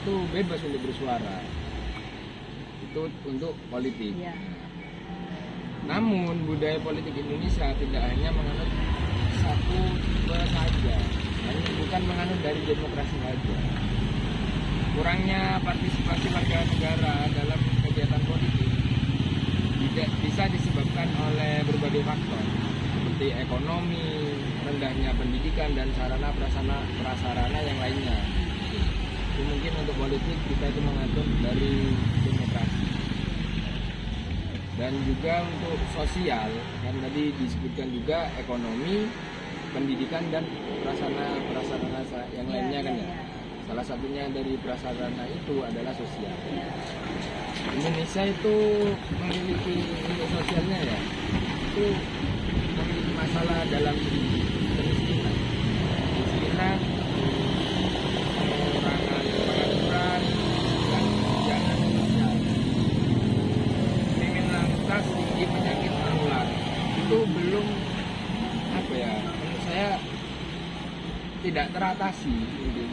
itu bebas untuk bersuara. Itu untuk politik. Ya. Namun budaya politik Indonesia tidak hanya menganut satu tipe saja, bukan menganut dari demokrasi saja. Kurangnya partisipasi warga negara dalam kegiatan politik bisa disebabkan oleh berbagai faktor seperti ekonomi, rendahnya pendidikan dan sarana prasarana yang lainnya. Itu mungkin untuk politik kita itu mengatur dari demokrasi. Dan juga untuk sosial, kan tadi disebutkan juga ekonomi, pendidikan dan prasarana yang lainnya kan ya. Salah satunya dari prasarana itu adalah sosial. Indonesia itu memiliki untuk sosialnya ya, itu memiliki masalah dalam kemiskinan, pengurangan pengangguran, dan tunjangan sosial. Kriminalitas tinggi, penyakit menular itu belum menurut saya tidak teratasi gitu.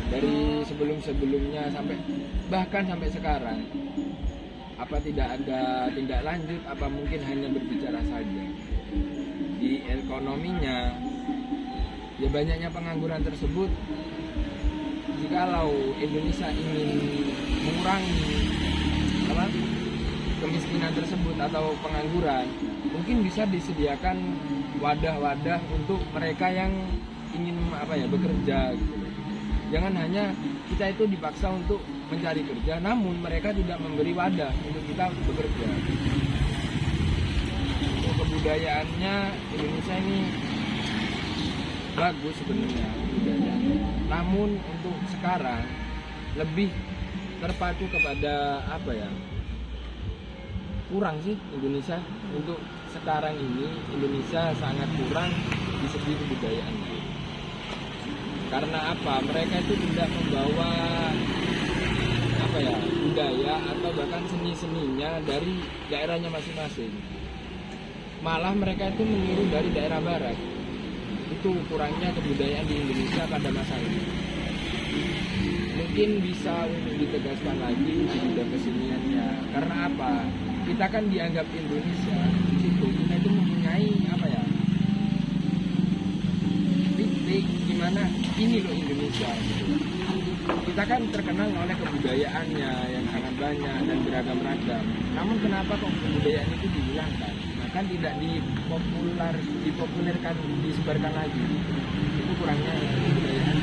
Dari sebelumnya bahkan sampai sekarang, apa tidak ada tindak lanjut, apa mungkin hanya berbicara saja. Di ekonominya ya, banyaknya pengangguran tersebut, jikalau Indonesia ingin mengurangi kemiskinan tersebut atau pengangguran, mungkin bisa disediakan wadah-wadah untuk mereka yang ingin bekerja gitu. Jangan hanya kita itu dipaksa untuk mencari kerja, namun mereka tidak memberi wadah untuk kita bekerja. Untuk kebudayaannya Indonesia ini bagus sebenarnya kebudayaannya. Namun untuk sekarang lebih terpacu kepada kurang sih Indonesia. Untuk sekarang ini Indonesia sangat kurang di segi kebudayaannya. Karena apa? Mereka itu tidak membawa budaya atau bahkan seni-seninya dari daerahnya masing-masing. Malah mereka itu meniru dari daerah barat. Itu kurangnya kebudayaan di Indonesia pada masa ini. Mungkin bisa untuk ditegaskan lagi di bidang keseniannya. Karena apa? Kita kan dianggap Indonesia di situ. Kita itu mempunyai titik gimana ini loh Indonesia gitu. Kita kan terkenal oleh kebudayaannya yang sangat banyak dan beragam-ragam. Namun kenapa kok kebudayaan itu dihilangkan? Kan tidak dipopulerkan, disebarkan lagi. Itu kurangnya kebudayaan.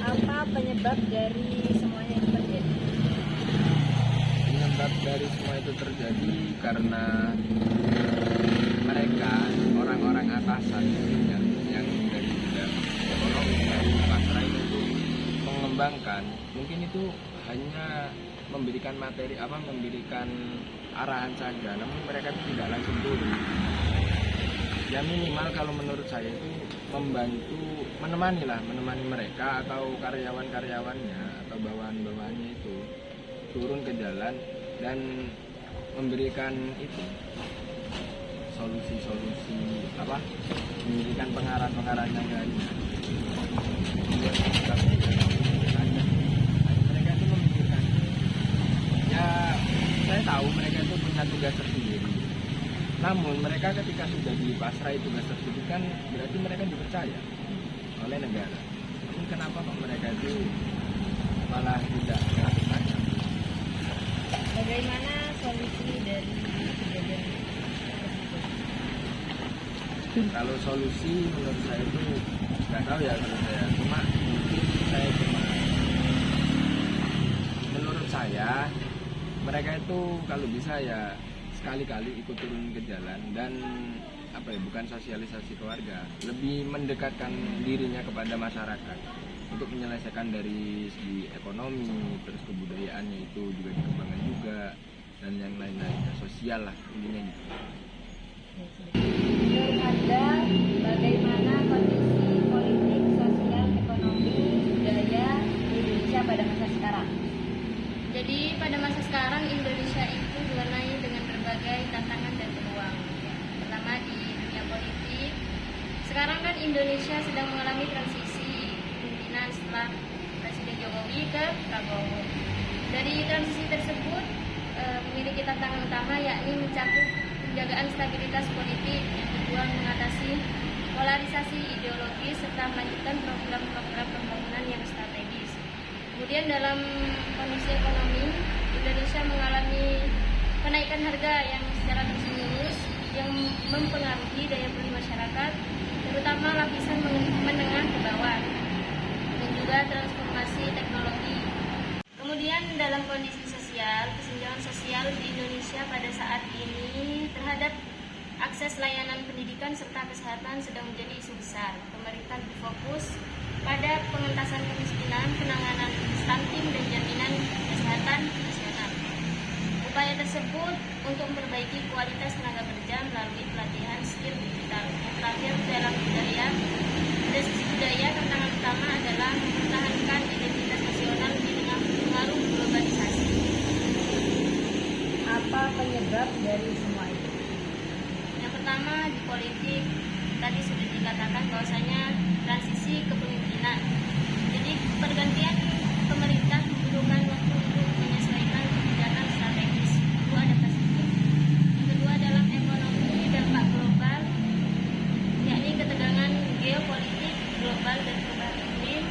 Apa penyebab dari semuanya itu terjadi? Penyebab dari semua itu terjadi karena mereka, orang-orang atasan yang dari bidang ekonomi dan pasar itu mengembangkan, mungkin itu hanya memberikan materi memberikan arahan saja, namun mereka tidak langsung turun. Ya minimal kalau menurut saya itu menemani mereka atau karyawan-karyawannya atau bawahan-bawahannya itu turun ke jalan dan memberikan solusi-solusi memberikan pengarahan yang lainnya. Mereka itu memikirkan, ya saya tahu mereka itu punya tugas tersendiri. Namun mereka ketika sudah dipasrai tugas tersebut kan berarti mereka dipercaya oleh negara. Tapi kenapa kok mereka itu malah tidak melakukannya? Bagaimana solusi dari kejadian tersebut? Kalau solusi menurut saya itu nggak tahu ya, kalau saya menurut saya mereka itu kalau bisa ya sekali-kali ikut turun ke jalan dan bukan sosialisasi keluarga, lebih mendekatkan dirinya kepada masyarakat untuk menyelesaikan dari segi ekonomi, terus kebudayaannya itu juga dikembangkan juga dan yang lain-lainnya, sosial lah intinya gitu. Menurut Anda, bagaimana kondisi politik, sosial, ekonomi, budaya di Indonesia pada masa sekarang? Jadi pada masa sekarang Indonesia itu diwarnai dengan berbagai tantangan dan peluang. Pertama di dunia politik, sekarang kan Indonesia sedang mengalami transisi kepemimpinan setelah Presiden Jokowi ke Prabowo. Dari transisi tersebut memiliki tantangan utama, yakni mencakup penjagaan stabilitas politik, yang kedua mengatasi polarisasi ideologis, serta melanjutkan program-program pembangunan yang strategis. Kemudian dalam kondisi ekonomi, Indonesia mengalami kenaikan harga yang secara terus-menerus yang mempengaruhi daya beli masyarakat, terutama lapisan menengah ke bawah, dan juga transformasi teknologi. Kemudian dalam kondisi sosial, kesenjangan sosial di Indonesia pada saat ini terhadap akses layanan pendidikan serta kesehatan sedang menjadi isu besar. Pemerintah berfokus pada pengentasan kemiskinan, penanganan stunting, dan jaminan kesehatan nasional. Upaya tersebut untuk memperbaiki kualitas tenaga kerja melalui pelatihan skill digital. Yang terakhir, dalam budaya, dari sisi budaya, tantangan utama adalah mempertahankan identitas nasional di tengah pengaruh globalisasi. Apa penyebab dari semua itu? Yang pertama, di politik tadi sudah dikatakan bahwasanya transisi kepemimpinan. Jadi pergantian pemerintah membutuhkan waktu untuk menyesuaikan kebijakan strategis. Itu adaptasi. Yang kedua, dalam ekonomi, dampak global, yakni ketegangan geopolitik global dan perubahan iklim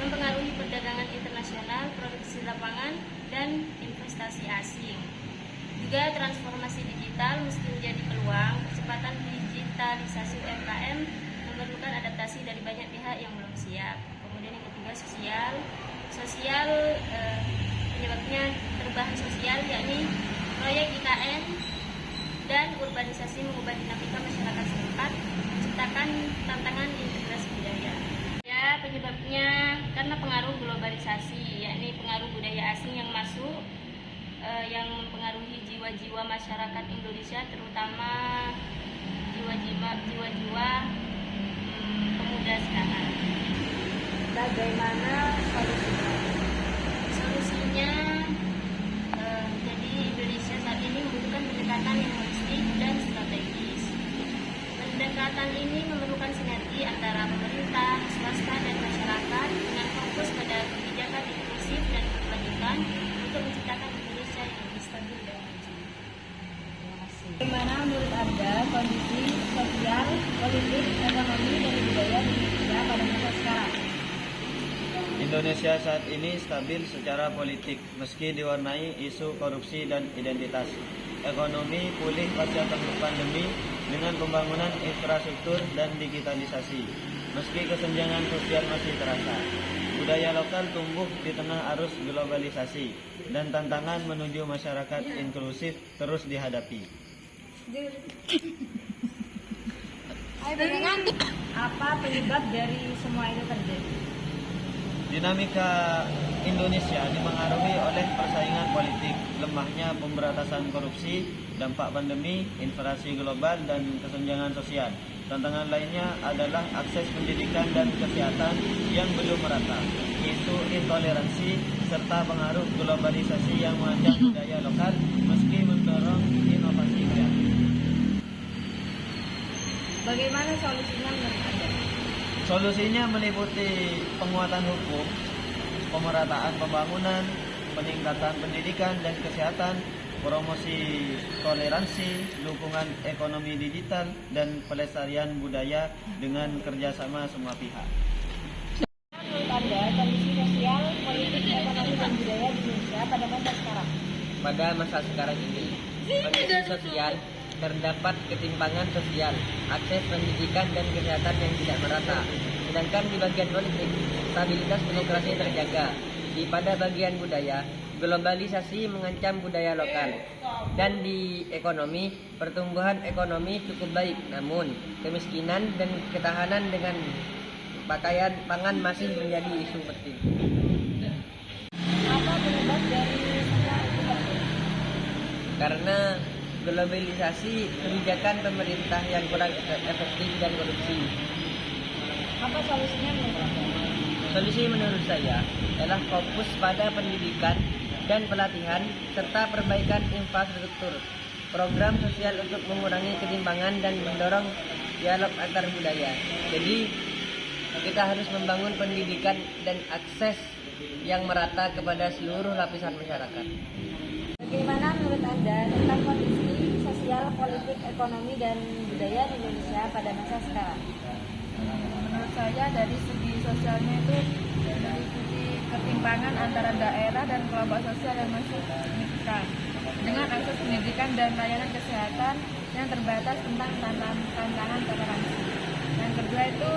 mempengaruhi perdagangan internasional, produksi lapangan, dan investasi asing. Juga transformasi digital meski menjadi peluang, percepatan digitalisasi UMKM memerlukan adaptasi dari banyak pihak yang belum siap. Kemudian yang ketiga, sosial penyebabnya perubahan sosial, yakni proyek IKN dan urbanisasi mengubah dinamika masyarakat setempat, menciptakan tantangan integrasi budaya. Ya, penyebabnya karena pengaruh globalisasi, yakni pengaruh budaya asing yang masuk, yang mempengaruhi jiwa-jiwa masyarakat Indonesia, terutama jiwa-jiwa pemuda sekarang. Bagaimana solusinya? Solusinya, jadi Indonesia saat ini membutuhkan pendekatan yang holistik dan strategis. Pendekatan ini memerlukan sinergi antara pemerintah, swasta, dan masyarakat dengan fokus pada kebijakan inklusif dan berkelanjutan untuk menciptakan Indonesia yang lebih stabil dan maju. Terima kasih. Bagaimana menurut Anda kondisi sosial, politik, ekonomi, dan budaya di Indonesia pada masa sekarang? Indonesia saat ini stabil secara politik meski diwarnai isu korupsi dan identitas. Ekonomi pulih pasca pandemi dengan pembangunan infrastruktur dan digitalisasi. Meski kesenjangan sosial masih terasa, budaya lokal tumbuh di tengah arus globalisasi dan tantangan menuju masyarakat inklusif terus dihadapi. Apa penyebab dari semua itu terjadi? Dinamika Indonesia dipengaruhi oleh persaingan politik, lemahnya pemberantasan korupsi, dampak pandemi, inflasi global, dan kesenjangan sosial. Tantangan lainnya adalah akses pendidikan dan kesehatan yang belum merata, isu intoleransi, serta pengaruh globalisasi yang mengancam budaya lokal meski mendorong inovasi kreatif. Bagaimana solusinya menurut Anda? Solusinya meliputi penguatan hukum, pemerataan pembangunan, peningkatan pendidikan dan kesehatan, promosi toleransi, dukungan ekonomi digital, dan pelestarian budaya dengan kerjasama semua pihak. Menurut Anda kondisi sosial, politik, ekonomi, dan budaya di Indonesia pada masa sekarang? Pada masa sekarang ini, kondisi sosial terdapat ketimpangan sosial, akses pendidikan dan kesehatan yang tidak merata. Sedangkan di bagian politik, stabilitas demokrasi terjaga. Pada bagian budaya, globalisasi mengancam budaya lokal. Dan di ekonomi, pertumbuhan ekonomi cukup baik, namun kemiskinan dan ketahanan dengan pangan masih menjadi isu penting. Apa penyebab dari semua itu terjadi? Karena globalisasi, kebijakan pemerintah yang kurang efektif, dan korupsi. Apa solusinya menurut Anda? Solusi menurut saya adalah fokus pada pendidikan dan pelatihan serta perbaikan infrastruktur, program sosial untuk mengurangi ketimpangan dan mendorong dialog antar budaya. Jadi kita harus membangun pendidikan dan akses yang merata kepada seluruh lapisan masyarakat. Bagaimana menurut Anda tentang kondisi sosial, politik, ekonomi, dan budaya di Indonesia pada masa sekarang? Menurut saya dari segi sosialnya itu meliputi ketimpangan antara daerah dan kelompok sosial yang masih signifikan, dengan akses pendidikan dan layanan kesehatan yang terbatas tentang tantangan toleransi. Yang kedua itu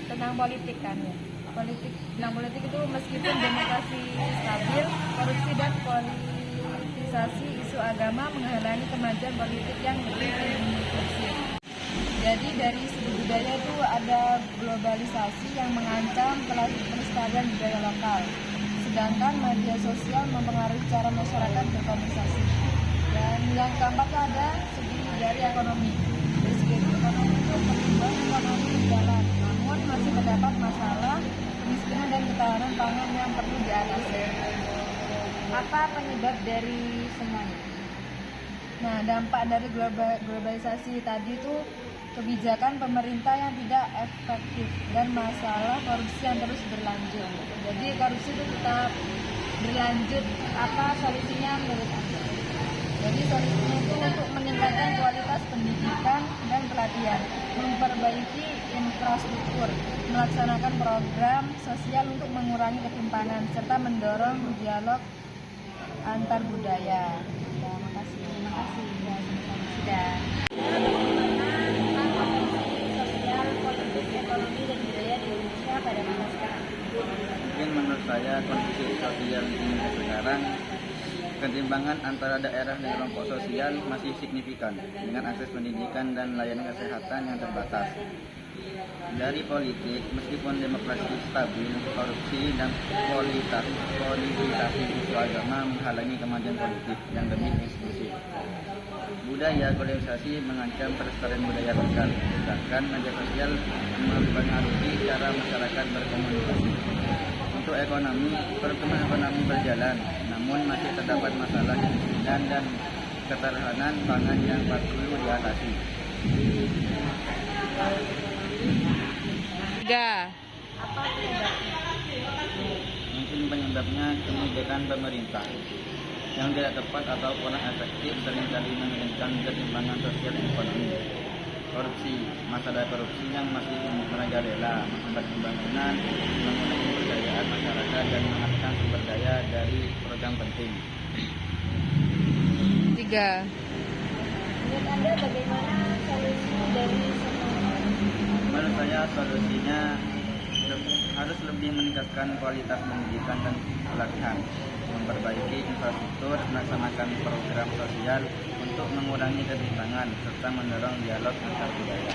tentang politik kan ya. Tentang politik itu meskipun demokrasi stabil, korupsi dan politisasi isu agama menghalangi kemajuan politik yang lebih inklusif. Jadi dari segi budaya itu ada globalisasi yang mengancam pelestarian budaya lokal. Sedangkan media sosial mempengaruhi cara masyarakat berkomunikasi. Dan yang keempat ada segi dari ekonomi. Dari segi ekonomi itu pertumbuhan ekonomi berjalan, namun masih terdapat masalah kemiskinan dan ketahanan pangan yang perlu diatasi. Apa penyebab dari semuanya? Nah, dampak dari globalisasi tadi itu kebijakan pemerintah yang tidak efektif dan masalah korupsi yang terus berlanjut. Jadi korupsi itu tetap berlanjut. Apa solusinya menurut Anda? Jadi solusinya itu untuk meningkatkan kualitas pendidikan dan pelatihan, memperbaiki infrastruktur, melaksanakan program sosial untuk mengurangi ketimpangan, serta mendorong dialog antar budaya. Terima kasih. Ya, sudah. Tentang kondisi sosial, politik, ekonomi, dan budaya di Indonesia pada masa sekarang. Mungkin menurut saya kondisi sosial di Indonesia sekarang, ketimpangan antara daerah dan kelompok sosial masih signifikan dengan akses pendidikan dan layanan kesehatan yang terbatas. Dari politik, meskipun demokrasi stabil, korupsi dan politisasi isu agama menghalangi kemajuan politik yang lebih inklusif. Budaya globalisasi mengancam pelestarian budaya lokal, sedangkan media sosial mempengaruhi cara masyarakat berkomunikasi. Untuk ekonomi, pertumbuhan ekonomi berjalan, namun masih terdapat masalah kemiskinan dan ketahanan pangan yang perlu diatasi. 3. Apa penyebabnya? Mungkin penyebabnya kebijakan pemerintah yang tidak tepat atau kurang efektif seringkali mengirimkan ketimpangan sosial dan ekonomi. Korupsi, masalah korupsi yang masih merajalela, menghambat pembangunan, mengurangi kebudayaan masyarakat dan mengalihkan sumber daya dari program penting. 3. Menurut Anda bagaimana solusi dari semua? Menurut saya solusinya harus lebih meningkatkan kualitas pendidikan dan pelatihan, memperbaiki infrastruktur, melaksanakan program sosial untuk mengurangi ketimpangan, serta mendorong dialog antar budaya.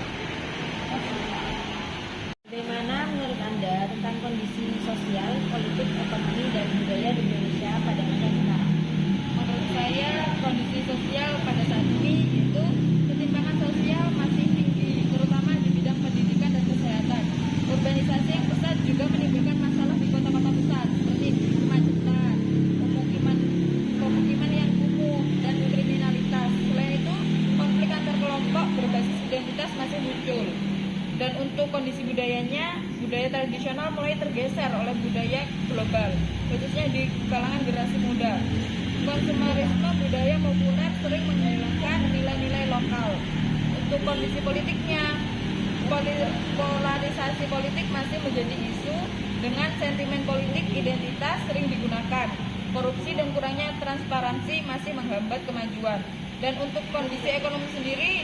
Bagaimana menurut Anda tentang kondisi sosial, politik, ekonomi, dan budaya di Indonesia pada masa sekarang? Menurut saya kondisi sosial pada saat ini itu ketimpangan sosial masih tinggi, terutama di bidang pendidikan dan kesehatan. Urbanisasi yang pesat juga menimbulkan masalah di kota-kota besar seperti kemacetan, pemukiman yang kumuh, dan kriminalitas. Selain itu, konflik antar kelompok berbasis identitas masih muncul. Dan untuk kondisi budayanya, budaya tradisional mulai tergeser oleh budaya global, khususnya di kalangan generasi muda. Konsumerisme budaya populer sering menghilangkan nilai-nilai lokal. Untuk kondisi politiknya, polarisasi politik masih menjadi isu dengan sentimen politik identitas sering digunakan. Korupsi dan kurangnya transparansi masih menghambat kemajuan. Dan untuk kondisi ekonomi sendiri,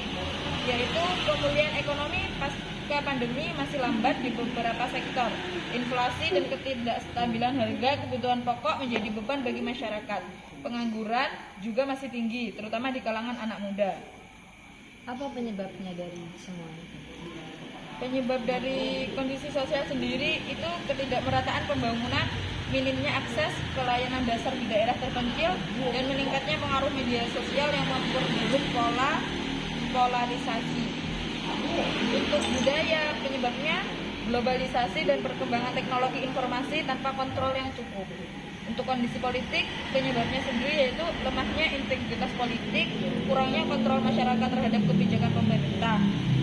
yaitu pemulihan ekonomi pasca pandemi masih lambat di beberapa sektor. Inflasi dan ketidakstabilan harga kebutuhan pokok menjadi beban bagi masyarakat. Pengangguran juga masih tinggi, terutama di kalangan anak muda. Apa penyebabnya dari semua itu? Penyebab dari kondisi sosial sendiri itu ketidakmerataan pembangunan, minimnya akses ke layanan dasar di daerah terpencil, dan meningkatnya pengaruh media sosial yang memperburuk polarisasi. Untuk budaya, penyebabnya globalisasi dan perkembangan teknologi informasi tanpa kontrol yang cukup. Untuk kondisi politik, penyebabnya sendiri yaitu lemahnya integritas politik, kurangnya kontrol masyarakat terhadap kebijakan pemerintah,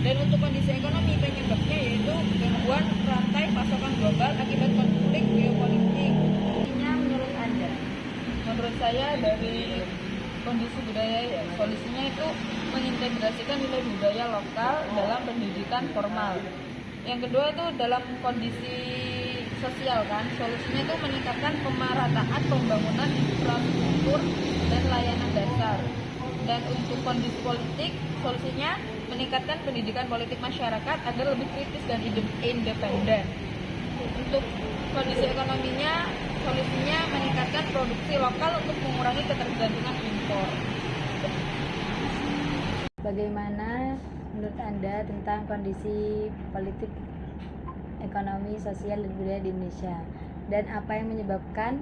Dan untuk kondisi ekonomi, penyebabnya yaitu gangguan rantai pasokan global akibat konflik geopolitik. Intinya menurut Anda? Menurut saya dari kondisi budaya ya, solusinya itu mengintegrasikan nilai budaya lokal dalam pendidikan formal. Yang kedua itu dalam kondisi sosial kan, solusinya itu meningkatkan pemerataan pembangunan infrastruktur dan layanan dasar. Dan untuk kondisi politik, solusinya meningkatkan pendidikan politik masyarakat agar lebih kritis dan independen. Untuk kondisi ekonominya, solusinya meningkatkan produksi lokal untuk mengurangi ketergantungan impor. Bagaimana menurut Anda tentang kondisi politik, ekonomi, sosial, dan budaya di Indonesia? Dan apa yang menyebabkan?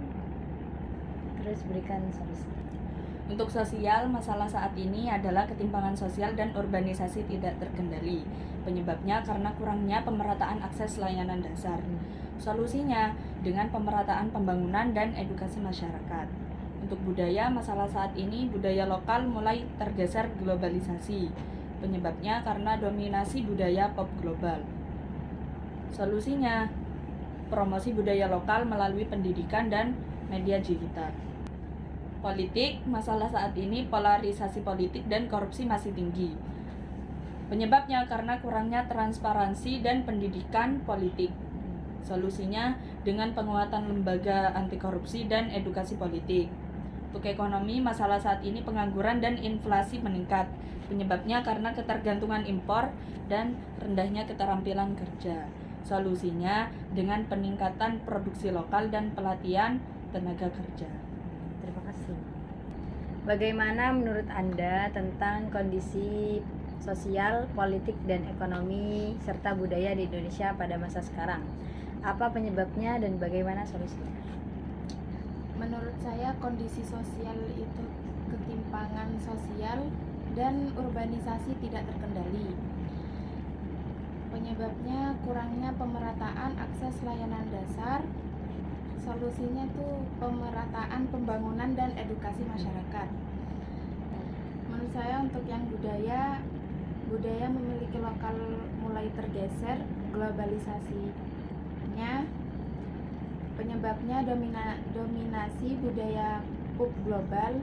Terus berikan solusi. Untuk sosial, masalah saat ini adalah ketimpangan sosial dan urbanisasi tidak terkendali. Penyebabnya karena kurangnya pemerataan akses layanan dasar. Solusinya dengan pemerataan pembangunan dan edukasi masyarakat. Untuk budaya, masalah saat ini budaya lokal mulai tergeser globalisasi. Penyebabnya karena dominasi budaya pop global. Solusinya promosi budaya lokal melalui pendidikan dan media digital. Politik, masalah saat ini polarisasi politik dan korupsi masih tinggi. Penyebabnya karena kurangnya transparansi dan pendidikan politik. Solusinya dengan penguatan lembaga anti korupsi dan edukasi politik. Untuk ekonomi, masalah saat ini pengangguran dan inflasi meningkat. Penyebabnya karena ketergantungan impor dan rendahnya keterampilan kerja. Solusinya dengan peningkatan produksi lokal dan pelatihan tenaga kerja. Terima kasih. Bagaimana menurut Anda tentang kondisi sosial, politik, dan ekonomi serta budaya di Indonesia pada masa sekarang? Apa penyebabnya dan bagaimana solusinya? Menurut saya kondisi sosial itu ketimpangan sosial dan urbanisasi tidak terkendali. Penyebabnya kurangnya pemerataan akses layanan dasar. Solusinya tuh pemerataan pembangunan dan edukasi masyarakat. Menurut saya untuk yang budaya memiliki lokal mulai tergeser globalisasinya. Penyebabnya dominasi budaya pop global.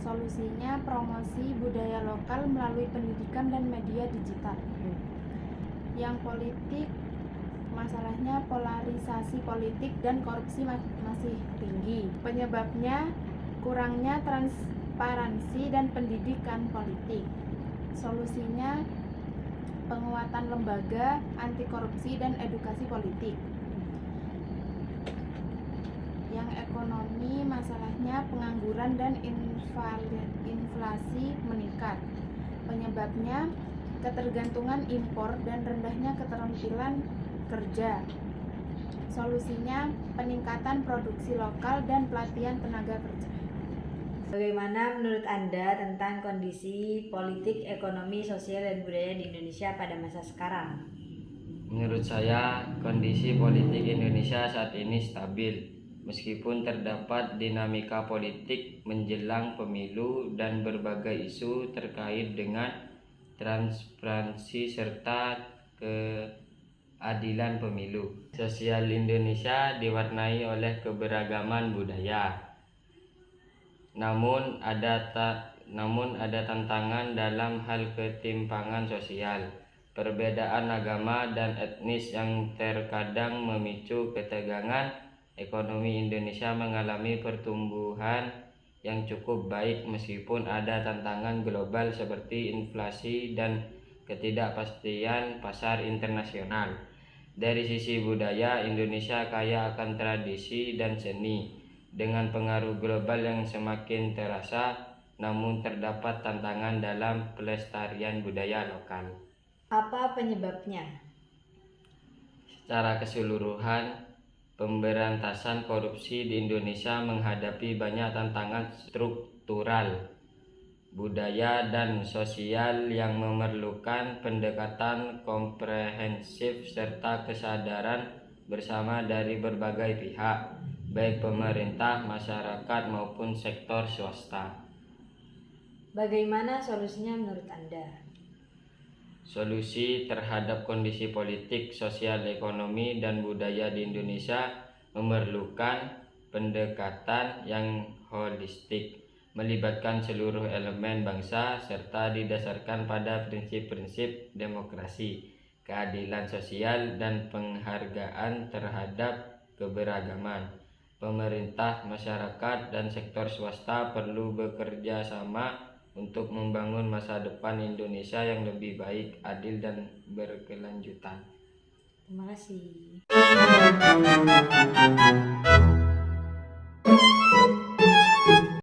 Solusinya promosi budaya lokal melalui pendidikan dan media digital. Yang politik, masalahnya polarisasi politik dan korupsi masih tinggi. Penyebabnya kurangnya transparansi dan pendidikan politik. Solusinya penguatan lembaga anti korupsi dan edukasi politik. Yang ekonomi, masalahnya pengangguran dan inflasi meningkat. Penyebabnya ketergantungan impor dan rendahnya keterampilan kerja. Solusinya peningkatan produksi lokal dan pelatihan tenaga kerja. Bagaimana menurut Anda tentang kondisi politik, ekonomi, sosial, dan budaya di Indonesia pada masa sekarang? Menurut saya, kondisi politik Indonesia saat ini stabil. Meskipun terdapat dinamika politik menjelang pemilu dan berbagai isu terkait dengan transparansi serta keadilan pemilu. Sosial Indonesia diwarnai oleh keberagaman budaya. Namun ada tantangan dalam hal ketimpangan sosial. Perbedaan agama dan etnis yang terkadang memicu ketegangan. Ekonomi Indonesia mengalami pertumbuhan yang cukup baik meskipun ada tantangan global seperti inflasi dan ketidakpastian pasar internasional. Dari sisi budaya, Indonesia kaya akan tradisi dan seni. Dengan pengaruh global yang semakin terasa, namun terdapat tantangan dalam pelestarian budaya lokal. Apa penyebabnya? Secara keseluruhan, pemberantasan korupsi di Indonesia menghadapi banyak tantangan struktural, budaya, dan sosial yang memerlukan pendekatan komprehensif serta kesadaran bersama dari berbagai pihak, baik pemerintah, masyarakat, maupun sektor swasta. Bagaimana solusinya menurut Anda? Solusi terhadap kondisi politik, sosial, ekonomi, dan budaya di Indonesia memerlukan pendekatan yang holistik, melibatkan seluruh elemen bangsa, serta didasarkan pada prinsip-prinsip demokrasi, keadilan sosial, dan penghargaan terhadap keberagaman. Pemerintah, masyarakat, dan sektor swasta perlu bekerja sama untuk membangun masa depan Indonesia yang lebih baik, adil, dan berkelanjutan. Terima kasih.